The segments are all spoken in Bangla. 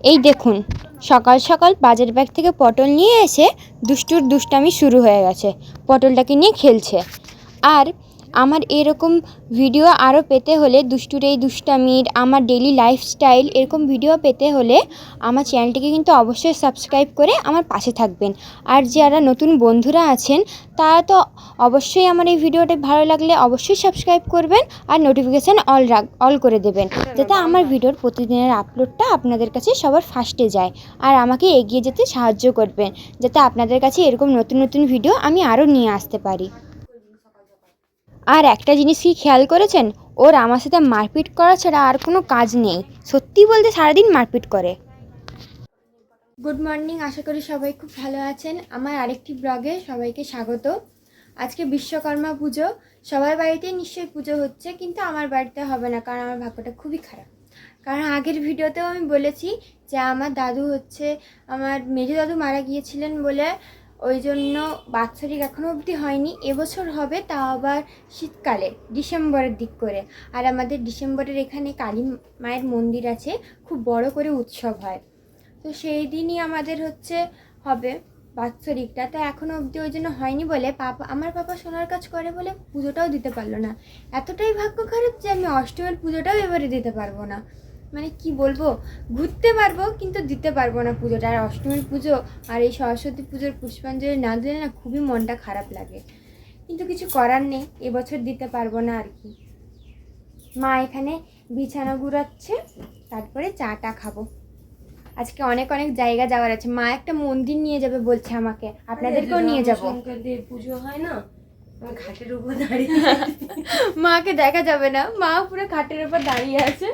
এই দেখুন, সকাল সকাল বাজার ব্যাগ থেকে পটল নিয়ে এসে দুষ্টুর দুষ্টামি শুরু হয়ে গেছে। পটলটাকে নিয়ে খেলছে। আর আমার এরকম ভিডিও আরও পেতে হলে, দুষ্টুর এই দুষ্টামির, আমার ডেইলি লাইফস্টাইল এরকম ভিডিও পেতে হলে আমার চ্যানেলটিকে কিন্তু অবশ্যই সাবস্ক্রাইব করে আমার পাশে থাকবেন। আর যারা নতুন বন্ধুরা আছেন তারা তো অবশ্যই আমার এই ভিডিওটা ভালো লাগলে অবশ্যই সাবস্ক্রাইব করবেন আর নোটিফিকেশান অল করে দেবেন, যাতে আমার ভিডিওর প্রতিদিনের আপলোডটা আপনাদের কাছে সবার ফার্স্টে যায়। আর আমাকে এগিয়ে যেতে সাহায্য করবেন, যাতে আপনাদের কাছে এরকম নতুন নতুন ভিডিও আমি আরও নিয়ে আসতে পারি। আর একটা জিনিস কি খেয়াল করেছেন, ওর আমার সাথে মারপিট করা ছাড়া আর কোনো কাজ নেই। সত্যি বলতে সারাদিন মারপিট করে। গুড মর্নিং, আশা করি সবাই খুব ভালো আছেন। আমার আরেকটি ব্লগে সবাইকে স্বাগত। আজকে বিশ্বকর্মা পুজো, সবার বাড়িতেই নিশ্চয়ই পুজো হচ্ছে, কিন্তু আমার বাড়িতে হবে না, কারণ আমার ভাগ্যটা খুবই খারাপ। কারণ আগের ভিডিওতেও আমি বলেছি যে আমার দাদু আমার মেজো দাদু মারা গিয়েছিলেন বলে ওই জন্য বাৎসরিক এখনও অবধি হয়নি। এবছর হবে, তাও আবার শীতকালে, ডিসেম্বরের দিক করে। আর আমাদের ডিসেম্বরের এখানে কালী মায়ের মন্দির আছে, খুব বড় করে উৎসব হয়। তো সেই দিনই আমাদের হবে বাৎসরিকটা। তো এখনও অবধি ওই জন্য হয়নি বলে আমার পাপা সোনার কাজ করে বলে পুজোটাও দিতে পারলো না। এতটাই ভাগ্য খারাপ যে আমি অষ্টমীর পুজোটাও এবারে দিতে পারবো না। মানে কি বলবো, ঘুরতে পারবো কিন্তু দিতে পারবো না পুজোটা। আর অষ্টমীর পুজো আর এই সরস্বতী পুজোর পুষ্পাঞ্জলি না দিলে না খুবই মনটা খারাপ লাগে, কিন্তু কিছু করার নেই, এবছর দিতে পারবো না আর কি। মা এখানে বিছানা গুড়াচ্ছে, তারপরে চাটা খাবো। আজকে অনেক অনেক জায়গা যাওয়ার আছে। মা একটা মন্দির নিয়ে যাবে বলছে আমাকে, আপনাদেরকেও নিয়ে যাবো। পুজো হয় না, ঘাটের উপর দাঁড়িয়ে মাকে দেখা যাবে না, মা পুরো ঘাটের উপর দাঁড়িয়ে আছে।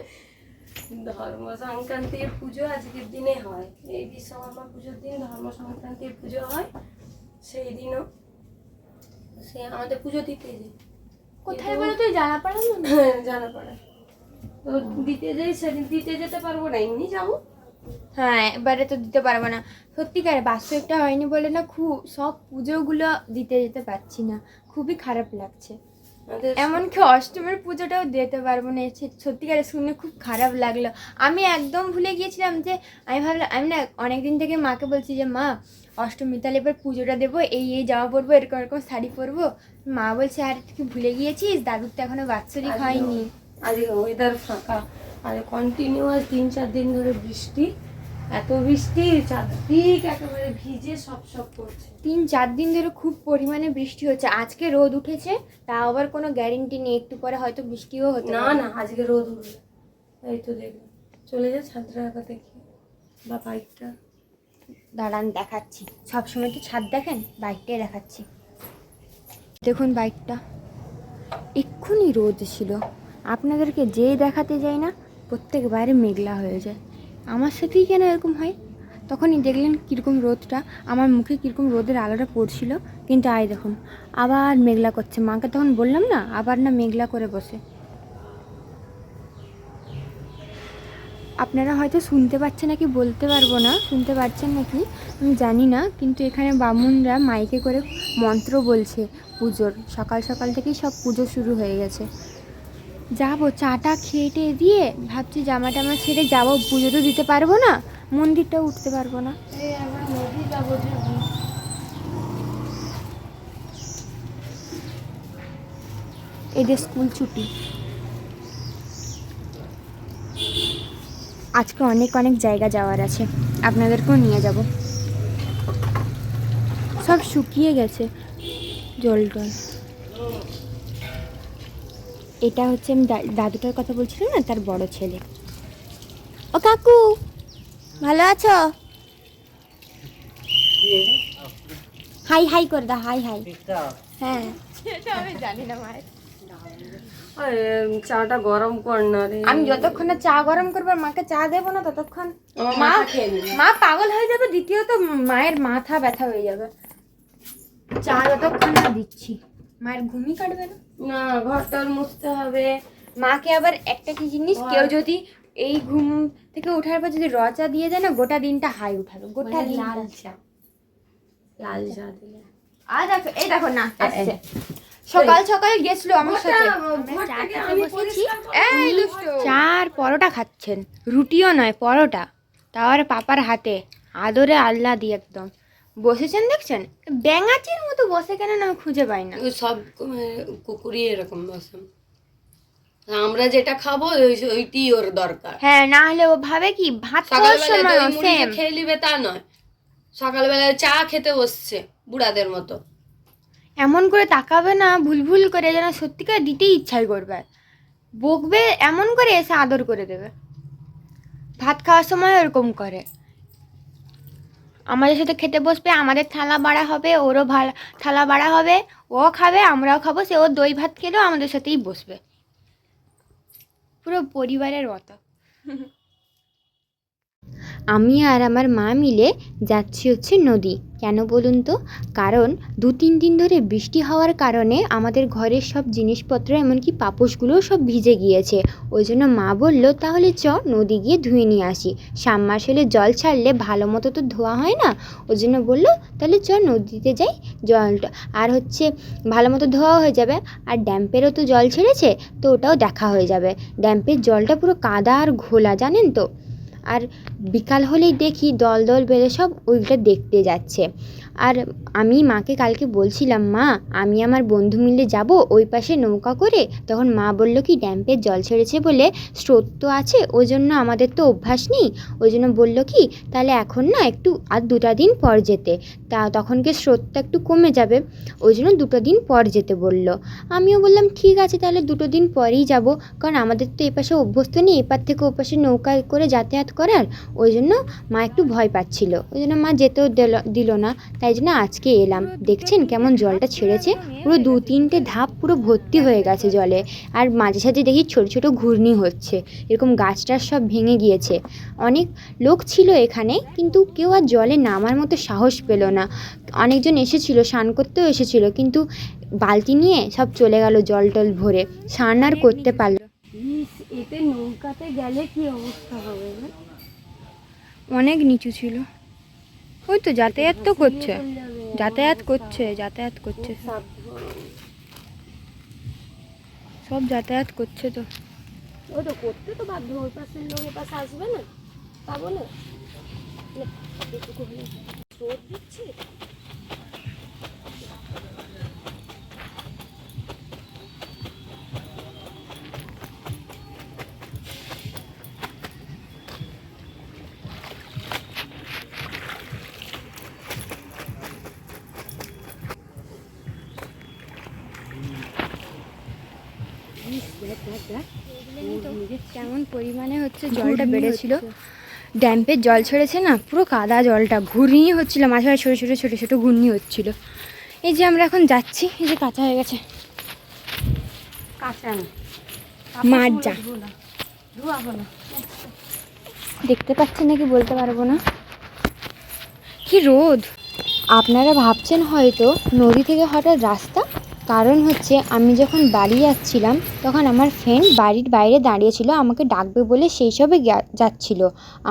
ধর্ম সংক্রান্তির পুজো আজকের দিনে হয়। এই বিশ্বকর্মা পুজোর দিন ধর্ম সংক্রান্তির পুজো হয়। সেই দিনও সে আমাদের পুজো দিতে যাই। কোথায় বলো তুই? জানাপাড়া? জানাপাড়া। তো দিতে যাই, সেদিন দিতে যেতে পারবো না, এমনি যাবো। হ্যাঁ, এবারে তো দিতে পারবো না। সত্যিকারে বাস্তবটা হয়নি বলে না খুব সব পুজোগুলো দিতে যেতে পারছি না, খুবই খারাপ লাগছে। এমনকি অষ্টমীর পুজোটাও দিতে পারবো না, সত্যিকারে শুনে খুব খারাপ লাগলো। আমি একদম ভুলে গিয়েছিলাম যে আমি ভাবলাম, আমি না অনেকদিন থেকে মাকে বলছি যে মা অষ্টমী তাহলে এবার পুজোটা দেবো, এই জামা পরবো, এরকম এরকম শাড়ি পরবো। মা বলছে আর তুই ভুলে গিয়েছিস, দাদুর তো এখনো বাৎসরিক হয়নি। আজকে ওয়েদার ফাঁকা, আর কন্টিনিউয়াস 3-4 দিন ধরে বৃষ্টি। এত বৃষ্টি, চারদিক একেবারে ভিজে সব করছে। 3-4 দিন ধরে খুব পরিমাণে বৃষ্টি হচ্ছে। আজকে রোদ উঠেছে, তা আবার কোনো গ্যারেন্টি নেই, একটু পরে হয়তো বৃষ্টিও হতে না না, আজকে রোদ উঠবে। এই তো দেখলাম, চলে যা ছাদটা রাখা দেখি, বা বাইকটা দাঁড়ান দেখাচ্ছি। সবসময় তো ছাদ দেখেন, বাইকটাই দেখাচ্ছি। দেখুন বাইকটা, এক্ষুনি রোদ ছিল। আপনাদেরকে যেই দেখাতে যাই না, প্রত্যেকবারে মেঘলা হয়ে যায়। আমার সাথেই কেন এরকম হয়? তখনই দেখলেন কীরকম রোদটা, আমার মুখে কীরকম রোদের আলোটা পড়ছিল, কিন্তু আয় দেখুন আবার মেঘলা করছে। মাকে তখন বললাম না, আবার না মেঘলা করে বসে। আপনারা হয়তো শুনতে পাচ্ছেন নাকি বলতে পারবো না, শুনতে পাচ্ছেন নাকি আমি জানি না, কিন্তু এখানে ব্রাহ্মণরা মাইকে করে মন্ত্র বলছে পুজোর। সকাল সকাল থেকেই সব পুজো শুরু হয়ে গেছে। যাবো, চাটা খেটে দিয়ে ভাবছি জামা টামা ছেড়ে যাবো। পুজো তো দিতে পারবো না, মন্দিরটাও উঠতে পারবো না। এদের স্কুল ছুটি। আজকে অনেক অনেক জায়গা যাওয়ার আছে, আপনাদেরকেও নিয়ে যাব। সব শুকিয়ে গেছে জল টল। এটা হচ্ছে আমি দাদুটার কথা বলছিলাম না, তার বড় ছেলে। ও কাকু, ভালো আছো? হাই হাই করে দাও, হাই হাই। হ্যাঁ, সেটা আমি জানি না মায়ের। চাটা গরম কর না রে। আমি যতক্ষণ না চা গরম করবো, মাকে চা দেবো না ততক্ষণ মা পাগল হয়ে যাবে। দ্বিতীয়ত মায়ের মাথা ব্যথা হয়ে যাবে। চা যতক্ষণ না দিচ্ছি, মায়ের ঘুমই কাটবে না। না, ঘরটার মুছতে হবে। মাকে আবার একটা কি জিনিস, কেউ যদি এই ঘুম থেকে ওঠার পর যদি চা দিয়ে দেয় না, গোটা দিনটা হাই উঠাবে। গোটা দিন লাল চা দিলে। আর দেখো, এই দেখো না আসছে। সকাল সকাল গেছিল আমার সাথে, চা আর পরোটা খাচ্ছেন, রুটিও নয় পরোটা। তাও আর পাপার হাতে আদরে আল্লাহ দিয়ে একদম বসেছেন, দেখছেন ব্যাঙাচির মতো বসে কেন আমি খুঁজে পাই না। ওই সব কুকুরই এরকম বসে, আমরা যেটা খাবো ওইটি ওর দরকার। হ্যাঁ, না হলে ও ভাবে কি ভাত খাওয়ার সময় সেম খেয়ে নিবে তা নয়, সকালবেলায় চা খেতে বসছে বুড়াদের মতো। এমন করে তাকাবে না ভুল ভুল করে, যেন সত্যিকার দিতেই ইচ্ছাই করবে, বকবে এমন করে এসে আদর করে দেবে। ভাত খাওয়ার সময় ওরকম করে, আমাদের সাথে খেতে বসবে, আমাদের থালা বাড়া হবে, ওরও থালা বাড়া হবে, ও খাবে আমরাও খাবো, সে ওর দই ভাত খেলেও আমাদের সাথেই বসবে, পুরো পরিবারের মতো। আমি আর আমার মা মিলে যাচ্ছি হচ্ছে নদী। কেন বলুন তো? কারণ 2-3 দিন ধরে বৃষ্টি হওয়ার কারণে আমাদের ঘরের সব জিনিসপত্র এমনকি পাপোশগুলোও সব ভিজে গিয়েছে। ওই জন্য মা বলল তাহলে চ নদী গিয়ে ধুয়ে নিয়ে আসি, সাবমার্শেলে জল ছাড়লে ভালো মতো তো ধোয়া হয় না। ওই জন্য বললো তাহলে চ নদীতে যাই, জলটা আর হচ্ছে ভালো মতো ধোয়া হয়ে যাবে, আর ড্যাম্পেরও তো জল ছেড়েছে, তো ওটাও দেখা হয়ে যাবে। ড্যাম্পের জলটা পুরো কাদা আর ঘোলা, জানেন তো। আর বিকাল হলেই দেখি দল দল বেঁধে সব ওইটা দেখতে যাচ্ছে। আর আমি মাকে কালকে বলছিলাম, মা আমি আমার বন্ধু মিলে যাব ওই পাশে নৌকা করে, তখন মা বলল কি ড্যাম্পের জল ছেড়েছে বলে স্রোত তো আছে, ওই জন্য আমাদের তো অভ্যাস নেই, ওই জন্য বললো কি তাহলে এখন না একটু আর 2টা দিন পর যেতে, তখন কি স্রোতটা একটু কমে যাবে, ওই জন্য 2টো দিন পর যেতে বলল। আমিও বললাম ঠিক আছে তাহলে 2টো দিন পরেই যাব, কারণ আমাদের তো এপাশে অভ্যস্ত নেই এপার থেকে ওপাশে নৌকা করে যাতায়াত করার, ওই জন্য মা একটু ভয় পাচ্ছিল, ওই জন্য মা যেতেও দিল না, তাই জন্য আজকে এলাম। দেখছেন কেমন জলটা ছেড়েছে, পুরো 2-3টে ধাপ পুরো ভর্তি হয়ে গেছে জলে, আর মাঝে সাঝে দেখি ছোট ছোট ঘূর্ণি হচ্ছে, এরকম গাছ টাছ সব ভেঙে গিয়েছে। অনেক লোক ছিল এখানে, কিন্তু কেউ আর জলে নামার মতো সাহস পেল না। অনেকজন এসেছিল, স্নান করতেও এসেছিল, কিন্তু বালতি নিয়ে সব চলে গেল জল টল ভরে, স্নান আর করতে পারল। এতে নৌকাতে গেলে কি অবস্থা হবে না? অনেক নিচু ছিল, ওই তো যাতায়াত তো করছে, যাতায়াত করছে সব যাতায়াত করছে, তো ওই তো করতে তো বাধ্য, ওই পাশের লোক এ পাশে আসবে না, তা বলে স্রোত দিচ্ছে। কেমন পরিমাণে হচ্ছে জলটা বেড়েছিল, ড্যাম্পের জল ছেড়েছে না, পুরো কাদা জলটা ঘূর্ণি হচ্ছিল, মাঝে মাঝে ছোটো ছোটো ছোটো ছোটো ঘূর্ণি হচ্ছিল। এই যে আমরা এখন যাচ্ছি, এই যে কাঁচা হয়ে গেছে, কাঁচা না মাঠ যা দেখতে পাচ্ছেন নাকি বলতে পারবো না, কি রোদ। আপনারা ভাবছেন হয়তো নদী থেকে হঠাৎ রাস্তা, কারণ হচ্ছে আমি যখন বাড়ি যাচ্ছিলাম তখন আমার ফ্রেন্ড বাড়ির বাইরে দাঁড়িয়েছিল, আমাকে ডাকবে বলে সেই সবে যাচ্ছিল।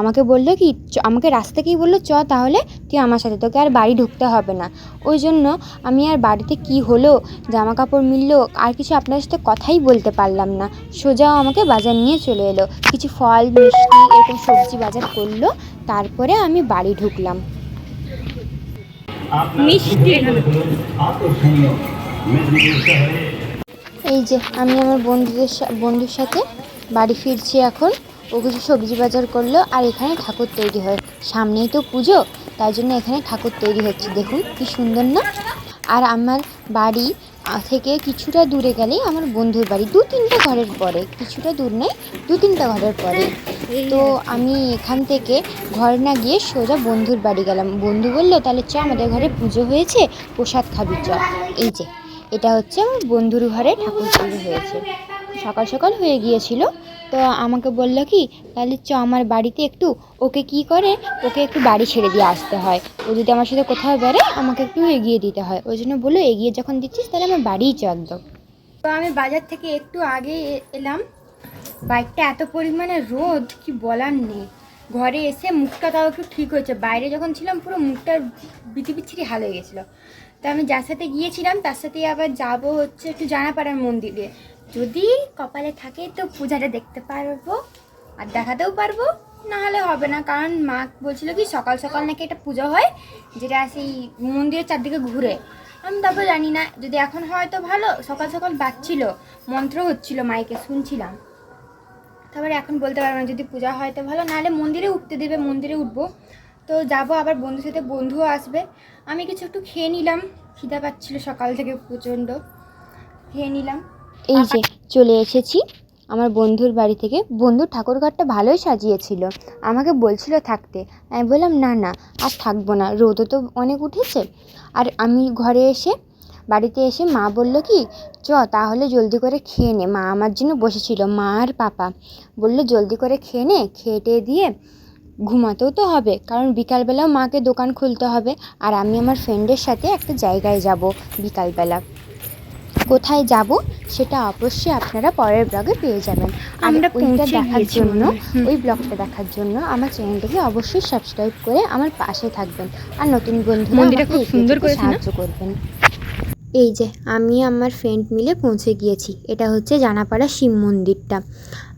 আমাকে বললো কি আমাকে রাস্তাকেই বললো চ তাহলে তুই আমার সাথে, তোকে আর বাড়ি ঢুকতে হবে না। ওই জন্য আমি আর বাড়িতে কি হলো, জামা কাপড় মিললো, আর কিছু আপনার সাথে কথাই বলতে পারলাম না, সোজা আমাকে বাজার নিয়ে চলে এলো, কিছু ফল মিষ্টি এরকম সবজি বাজার করলো, তারপরে আমি বাড়ি ঢুকলাম। মিষ্টি এই যে আমি আমার বন্ধুর সাথে বাড়ি ফিরছি এখন, ও কিছু সবজি বাজার করলো, আর এখানে ঠাকুর তৈরি হয়, সামনেই তো পুজো, তাই জন্য এখানে ঠাকুর তৈরি হচ্ছে, দেখুন কি সুন্দর না। আর আমার বাড়ি থেকে কিছুটা দূরে গেলেই আমার বন্ধুর বাড়ি, 2-3টা ঘরের পরে, কিছুটা দূর নেই 2-3টা ঘরের পরে। তো আমি এখান থেকে ঘর না গিয়ে সোজা বন্ধুর বাড়ি গেলাম, বন্ধু বললো তাহলে চ আমাদের ঘরে পুজো হয়েছে প্রসাদ খাবি চ। এই যে এটা হচ্ছে আমার বন্ধুর ঘরে ঠাকুর তৈরি হয়েছে, সকাল সকাল হয়ে গিয়েছিল, তো আমাকে বললো কি তাহলে চ আমার বাড়িতে একটু, ওকে কি করে ওকে একটু বাড়ি ছেড়ে দিয়ে আসতে হয়, ও যদি আমার সাথে কোথাও বেরোয় আমাকে একটু এগিয়ে দিতে হয়, ওই জন্য বললো এগিয়ে যখন দিচ্ছিস তাহলে আমার বাড়িই চ একদম। তো আমি বাজার থেকে একটু আগে এলাম, বাইকটা এত পরিমাণে রোদ কি বলার নেই, ঘরে এসে মুখটা তাও একটু ঠিক হয়েছে, বাইরে যখন ছিলাম পুরো মুখটা বিচ্ছিরি হাল হয়ে গেছিলো। তো আমি যার সাথে গিয়েছিলাম তার সাথে আবার যাব হচ্ছে একটু জানাপাড়ার মন্দিরে, যদি কপালে থাকে তো পূজাটা দেখতে পারবো আর দেখাতেও পারবো। না হলে হবে না, কারণ মা বলছিল কি সকাল সকাল নাকি একটা পুজো হয় যেটা সেই মন্দিরের চারদিকে ঘুরে। আমি তারপর জানি না, যদি এখন হয় তো ভালো। সকাল সকাল বাজছিল, মন্ত্র হচ্ছিল, মাইকে শুনছিলাম। তারপরে এখন বলতে পারবো না, যদি পূজা হয় তো ভালো, নাহলে মন্দিরে উঠতে দেবে, মন্দিরে উঠবো। তো যাবো, আবার বন্ধুর সাথে বন্ধুও আসবে। আমি কিছু একটু খেয়ে নিলাম, খিদা পাচ্ছিল সকাল থেকে প্রচণ্ড, খেয়ে নিলাম। এই যে চলে এসেছি আমার বন্ধুর বাড়ি থেকে। বন্ধুর ঠাকুরঘরটা ভালোই সাজিয়েছিল, আমাকে বলছিল থাকতে। আমি বললাম না না আর থাকবো না, রোদও তো অনেক উঠেছে। আর আমি ঘরে এসে, বাড়িতে এসে মা বললো কি চ তাহলে জলদি করে খেয়ে নে। মা আমার জন্য বসেছিল, মা আর পাপা বললো জলদি করে খেয়ে নে, খেয়ে টেয়ে দিয়ে ঘুমাতেও তো হবে, কারণ বিকালবেলাও মাকে দোকান খুলতে হবে। আর আমি আমার ফ্রেন্ডের সাথে একটা জায়গায় যাব বিকালবেলা। কোথায় যাব সেটা অবশ্যই আপনারা পরের ব্লগে পেয়ে যাবেন। আমরা ওইটা দেখার জন্য, ওই ব্লগটা দেখার জন্য আমার চ্যানেলটাকে অবশ্যই সাবস্ক্রাইব করে আমার পাশে থাকবেন। আর নতুন বন্ধুরা মন্দিরটা খুব সুন্দর করেছে না? সাহায্য করবেন। এই যে আমি আমার ফ্রেন্ড মিলে পৌঁছে গিয়েছি। এটা হচ্ছে জানাপাড়া শিব মন্দিরটা।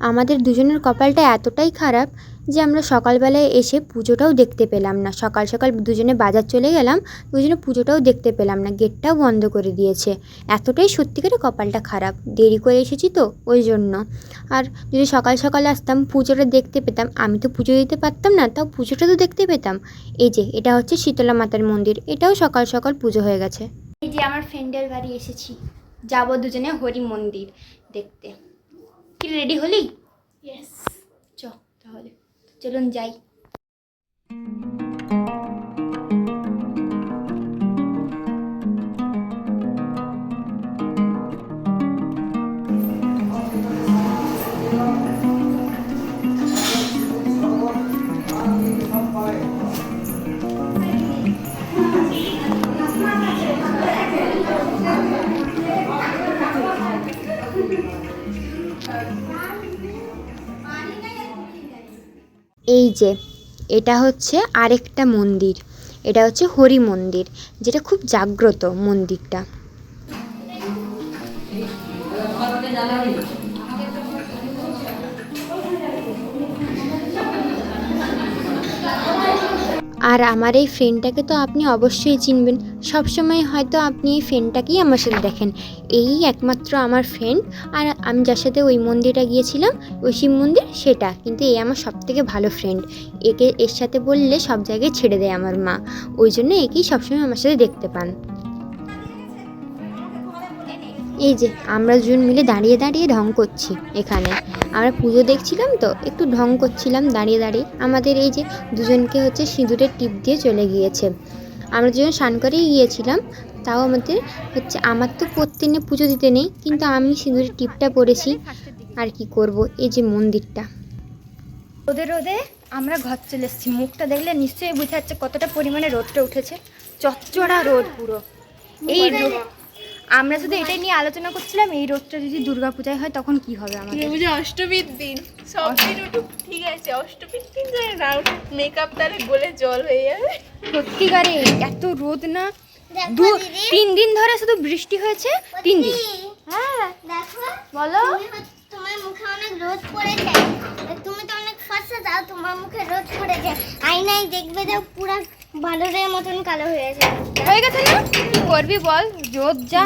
আমাদের দুজনের কপালটা এতটাই খারাপ যে আমরা সকালবেলায় এসে পুজোটাও দেখতে পেলাম না। সকাল সকাল দুজনে বাজার চলে গেলাম, দুজনে পুজোটাও দেখতে পেলাম না, গেটটাও বন্ধ করে দিয়েছে। এতটাই সত্যিকারে কপালটা খারাপ, দেরি করে এসেছি তো ওই জন্য। আর যদি সকাল সকাল আসতাম পুজোটা দেখতে পেতাম। আমি তো পুজো দিতে পারতাম না, তাও পুজোটা তো দেখতে পেতাম। এই যে এটা হচ্ছে শীতলা মাতার মন্দির, এটাও সকাল সকাল পুজো হয়ে গেছে। এই যে আমার ফ্রেন্ডের বাড়ি এসেছি, যাবো দুজনে হরি মন্দির দেখতে। কি রেডি হলি? ইয়েস, চ তাহলে চলুন যাই। এই যে এটা হচ্ছে আরেকটা মন্দির, এটা হচ্ছে হরি মন্দির, যেটা খুব জাগ্রত মন্দিরটা। আর আমার এই ফ্রেন্ডটাকে তো আপনি অবশ্যই চিনবেন, সবসময় হয়তো আপনি এই ফ্রেন্ডটাকেই আমার সাথে দেখেন। এই একমাত্র আমার ফ্রেন্ড। আর আমি যার সাথে ওই মন্দিরটা গিয়েছিলাম, ওই শিব মন্দির, সেটা কিন্তু এই আমার সবথেকে ভালো ফ্রেন্ড। এর সাথে বললে সব জায়গায় ছেড়ে দেয় আমার মা, ওই জন্য একেই সবসময় আমার সাথে দেখতে পান। এই যে আমরা দুজন মিলে দাঁড়িয়ে দাঁড়িয়ে ঢং করছি এখানে। আমরা পুজো দেখছিলাম তো একটু ঢং করছিলাম দাঁড়িয়ে দাঁড়িয়ে। আমাদের এই যে দুজনকে হচ্ছে সিঁদুরের টিপ দিয়ে চলে গিয়েছে। আমরা দুজন স্নান করেই গিয়েছিলাম, তাও আমাদের হচ্ছে, আমার তো পড়তে নেই, পুজো দিতে নেই, কিন্তু আমি সিঁদুরের টিপটা পরেছি। আর কি করব, এই যে মন্দিরটা। রোদে রোদে আমরা ঘর চলে এসেছি। মুখটা দেখলে নিশ্চয়ই বোঝা যাচ্ছে কতটা পরিমাণে রোদটা উঠেছে, চচ্চড়া রোদ পুরো। এই আমরা শুধু এটাই নিয়ে আলোচনা করছিলাম, এই রোদটা যদি দুর্গাপূজায় হয় তখন কি হবে আমাদের। দুর্গাপূজা অষ্টমীর দিন, সব দিন উঠুক ঠিক আছে, অষ্টমীর দিন যায় না উঠুক, মেকআপ তাহলে গলে জল হয়ে যাবে। সত্যিকারে এত রোদ না, 3 দিন ধরে শুধু বৃষ্টি হয়েছে, 3 দিন। হ্যাঁ দেখো, বলো। তোমার মুখে অনেক রোদ পড়েছে, তুমি তো অনেক ফর্সা, যাও তোমার মুখে রোদ পড়েছে, আয়নায় দেখবে যে পুরো বানরের মতন কালো হয়ে গেছে। হয়ে গেছে না, কি করবি বল, রোদ যা।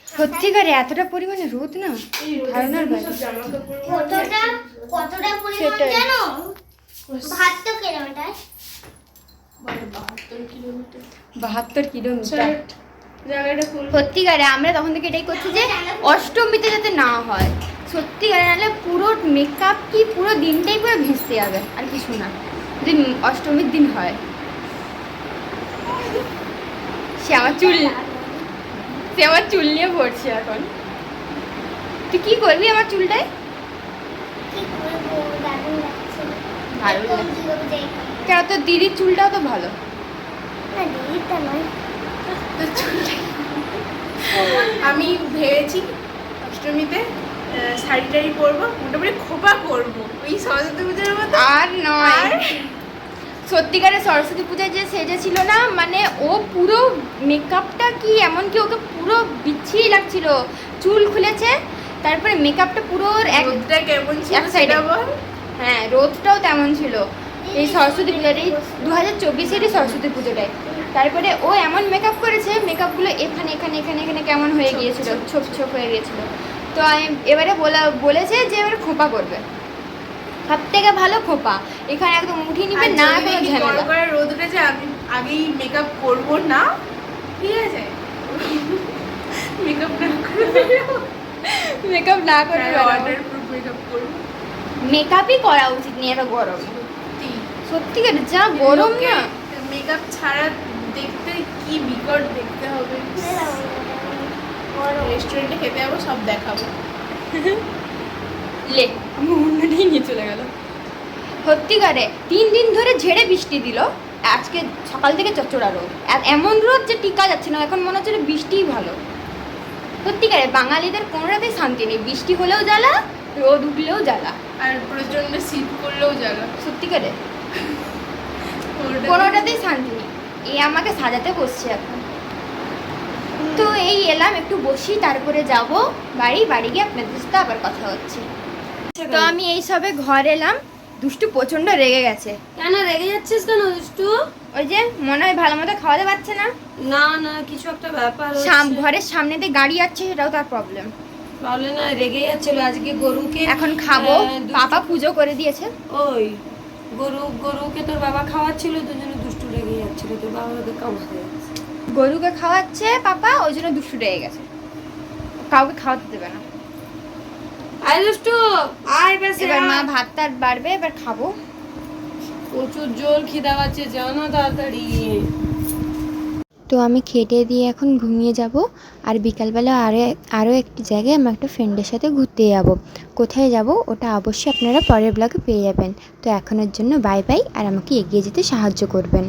সত্যিকারে এতটা পরিমাণে রোদ না, ধারণার বাইরে। কতটা কতটা পরিমাণ জানো? 72 কিলোমিটার। 72 কিলোমিটার। জায়গাটা ফুল সত্যিকারে আমরা তখন থেকে এটাই করছি যে অষ্টমীতে যাতে না হয়। সত্যিকারে নাহলে পুরো মেকআপ কি পুরো দিনটাই পুরো ভেস্তে যাবে, আর কিছু না, যদি অষ্টমীর দিন হয়। সে আমার চুল নিয়ে পড়ছে এখন। তুই কি করবি আমার চুলটায়? কি করবো, দারুণ লাগছে। ভালো এরকম লাগছে। দুর্গাপূজায়। কেন, তোর দিদির চুলটাও তো ভালো। না দিদিটা নয়, আমি ভেবেছি অষ্টমীতে শাড়ি টাড়ি পরবো, মোটামুটি খোপা করবো ওই সরস্বতী পুজোর মতো। আর নয়, সত্যিকারে সরস্বতী পূজায় যে সেজেছিল না, মানে ও পুরো মেকআপটা কি, এমনকি ওকে পুরো বিচ্ছিরি লাগছিল। চুল খুলেছে, তারপরে মেকআপটা পুরো রোদটা কেমন ছিল এক সাইডে সেটা বল। হ্যাঁ রোদটাও তেমন ছিল এই সরস্বতী পুজোটাই 2024-এরই সরস্বতী পুজোটায়। তারপরে ও এমন মেকআপ করেছে, মেকআপগুলো এখানে এখানে এখানে এখানে কেমন হয়ে গিয়েছিল, ছোপ ছোপ হয়ে গিয়েছিল। তো আমি এবারে বলেছে যে এবারে খোঁপা করবে, সব থেকে ভালো খোঁপা, এখানে একদম উঠিয়ে নিবে আর না যদি কোনো দেখি ঝামেলা। গড়গড়া রোদ উঠেছে, আমি আগেই মেকআপ করবো না, ঠিক আছে? মেকআপ না করে মেকআপ না করে ওয়াটারপ্রুফ মেকআপ করবো। মেকআপই করা উচিত নেই এত গরম, সত্যি। সত্যিকার যা গরম না। মেকআপ ছাড়া দেখতে কি বিকট দেখতে হবে। রেস্টুরেন্টে খেতে যাবো, সব দেখাবো। লে আমি অন্যটাই নিয়ে চলে গেল। সত্যিকারে 3 দিন ধরে ঝেড়ে বৃষ্টি দিল, আজকে সকাল থেকে চচ্চড়া রোদ, আর এমন রোদ যে টিকা যাচ্ছে না, এখন মনে হচ্ছে বৃষ্টিই ভালো। সত্যিকারে বাঙালিদের কোনোটাতেই শান্তি নেই, বৃষ্টি হলেও জ্বালা, রোদ উঠলেও জ্বালা। আর প্রচন্ড শীত করলেও জ্বালা। সত্যিকারে কোনোটাতেই শান্তি নেই। এই আমাকে সাজাতে বসছে এখন। তো এই এলাম, একটু বসি, তারপরে যাব বাড়ি গিয়ে আপনাদের সাথে আবার কথা হচ্ছে। তো আমি এই সবে ঘর এলাম, দুষ্টু প্রচন্ড রেগে গেছে। কেন রেগে যাচ্ছিস কেন দুষ্টু? ওই যে মনে হয় ভালো মতো খাওয়াতে পারছে না, না না কিছু একটা ব্যাপার হচ্ছে। ঘরের সামনে দিয়ে গাড়ি যাচ্ছে, সেটাও তার প্রবলেম। বলে না রেগে যাচ্ছিল আজকে গরুকে। এখন খাবো, দুষ্টু- পাপা পুজো করে দিয়েছে। ওই গরুকে তোর বাবা খাওয়াচ্ছিল, দুজনে দুষ্টু রেগে যাচ্ছিল, তোর বাবা ওকে কামড়াতে যাচ্ছে। গরুকে খাওয়াচ্ছে পাপা, ওই জন্য দুষ্টু রেগে গেছে, কাউকে খাওয়াতে দেবে না। আয় দুষ্টু আয় বেশি। এবার মা ভাত টাত বাড়বে, এবার খাবো। প্রচুর জোর খিদা পাচ্ছে, যাও না তাড়াতাড়ি। তো আমি খেটে দিয়ে এখন ঘুমিয়ে যাব, আর বিকালবেলা আরও একটি জায়গায় আমার একটা ফ্রেন্ডের সাথে ঘুরতে যাব। কোথায় যাব ওটা অবশ্যই আপনারা পরের ব্লগে পেয়ে যাবেন। তো এখনের জন্য বাই বাই, আর আমাকে এগিয়ে যেতে সাহায্য করবেন।